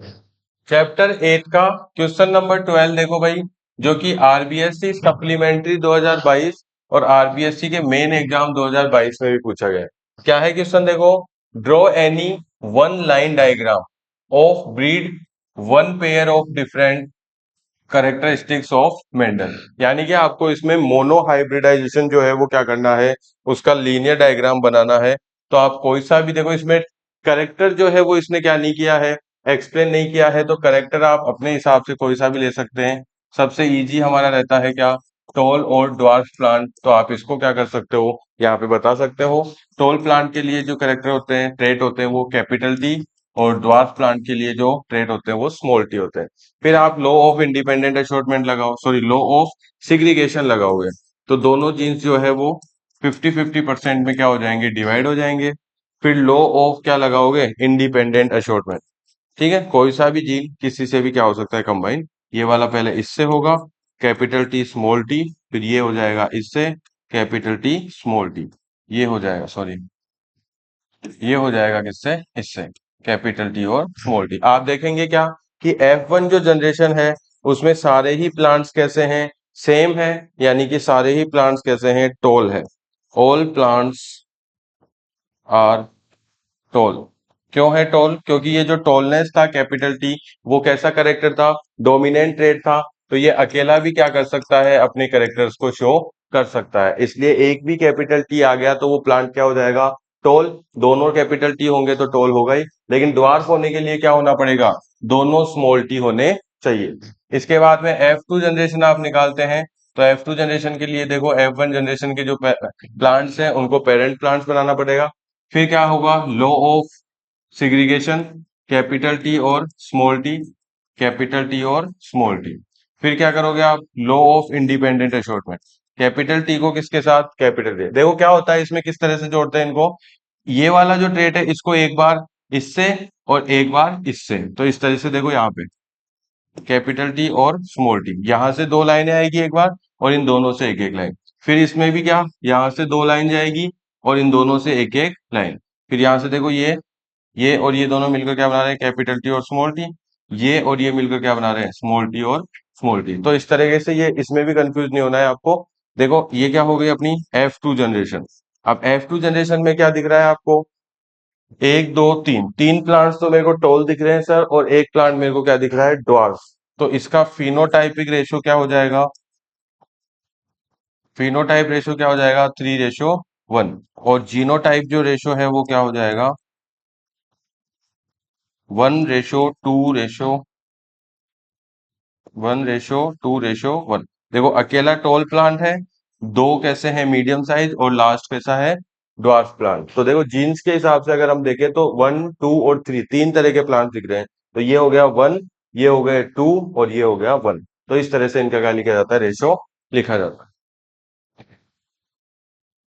Chapter 8 का question number 12 देखो भाई, जो कि आरबीएससी सप्लीमेंट्री 2022 और आरबीएससी के मेन एग्जाम 2022 में भी पूछा गया है। क्या है क्वेश्चन देखो, draw any one line diagram of breed one pair of different characteristics of Mendel. यानी कि आपको इसमें मोनो हाइब्रिडाइजेशन जो है वो क्या करना है, उसका लीनियर डायग्राम बनाना है। तो आप कोई सा भी देखो, इसमें करेक्टर जो है वो इसने क्या नहीं किया है, एक्सप्लेन नहीं किया है, तो करेक्टर आप अपने हिसाब से कोई सा भी ले सकते हैं। सबसे इजी हमारा रहता है क्या, टॉल और ड्वार्फ प्लांट। तो आप इसको क्या कर सकते हो, यहाँ पे बता सकते हो। टॉल प्लांट के लिए जो करेक्टर होते हैं, ट्रेट होते हैं, वो कैपिटल टी, और ड्वार्फ प्लांट के लिए जो ट्रेट होते हैं वो स्मॉल टी होते हैं। फिर आप लॉ ऑफ इंडिपेंडेंट असॉर्टमेंट लगाओ, सॉरी लॉ ऑफ सिग्रीगेशन लगाओगे, तो दोनों जीन्स जो है वो 50-50% में क्या हो जाएंगे, डिवाइड हो जाएंगे। फिर लॉ ऑफ क्या लगाओगे, इंडिपेंडेंट असॉर्टमेंट। ठीक है, कोई सा भी जीन किसी से भी क्या हो सकता है, कंबाइन। ये वाला पहले इससे होगा, कैपिटल टी स्मॉल टी, फिर ये हो जाएगा इससे कैपिटल टी स्मॉल टी, ये हो जाएगा, सॉरी ये हो जाएगा किससे, इससे कैपिटल टी और स्मॉल टी। आप देखेंगे क्या कि F1 जो जनरेशन है उसमें सारे ही प्लांट्स कैसे हैं, सेम है। यानी कि सारे ही प्लांट्स कैसे हैं, टॉल है। All plants are tall. क्यों है टॉल, क्योंकि ये जो टॉलनेस था कैपिटल टी, वो कैसा करेक्टर था, डोमिनेंट ट्रेट था। तो ये अकेला भी क्या कर सकता है, अपने करेक्टर्स को शो कर सकता है। इसलिए एक भी कैपिटल टी आ गया तो वो प्लांट क्या हो जाएगा, टॉल। दोनों कैपिटल टी होंगे तो टॉल होगा ही, लेकिन ड्वार्फ होने के लिए क्या होना पड़ेगा, दोनों स्मॉल टी होने चाहिए। इसके बाद में F2 जनरेशन आप निकालते हैं। तो F2 जनरेशन के लिए देखो, F1 जनरेशन के जो प्लांट्स हैं उनको पेरेंट प्लांट्स बनाना पड़ेगा। फिर क्या होगा, law of segregation, capital T और स्मॉल टी, कैपिटल टी और स्मॉल टी। फिर क्या करोगे आप, law of independent assortment, capital T को किसके साथ, कैपिटल टी। देखो क्या होता है इसमें, किस तरह से जोड़ते हैं इनको। ये वाला जो ट्रेट है इसको एक बार इससे और एक बार इससे, तो इस तरह से देखो यहाँ पे कैपिटल टी और स्मॉल टी, यहां से दो लाइनें आएगी एक बार, और इन दोनों से एक एक लाइन। फिर इसमें भी क्या, यहां से दो लाइन जाएगी और इन दोनों से एक एक लाइन। फिर यहां से देखो ये और ये दोनों मिलकर क्या बना रहे हैं, कैपिटल टी और स्मॉल टी। ये और ये मिलकर क्या बना रहे हैं, स्मॉल टी और स्मॉल टी। तो इस तरीके से ये, इसमें भी कंफ्यूज नहीं होना है आपको। देखो ये क्या हो गई अपनी F2 जनरेशन। अब F2 जनरेशन में क्या दिख रहा है आपको, एक दो तीन, तीन प्लांट्स तो मेरे को टॉल दिख रहे हैं सर, और एक प्लांट मेरे को क्या दिख रहा है, ड्वार्फ। तो इसका फिनोटाइपिक रेशियो क्या हो जाएगा, फिनोटाइप रेशियो क्या हो जाएगा, 3:1। और जीनोटाइप जो रेशियो है वो क्या हो जाएगा, 1:2:1। देखो अकेला टॉल प्लांट है, दो कैसे हैं मीडियम साइज, और लास्ट कैसा है, ड्वार्फ प्लांट। तो देखो जीन्स के हिसाब से अगर हम देखें तो 1, 2 और 3 तीन तरह के प्लांट दिख रहे हैं। तो ये हो गया 1, ये हो गया 2 और ये हो गया 1। तो इस तरह से इनका क्या लिखा जाता है, रेशो लिखा जाता है।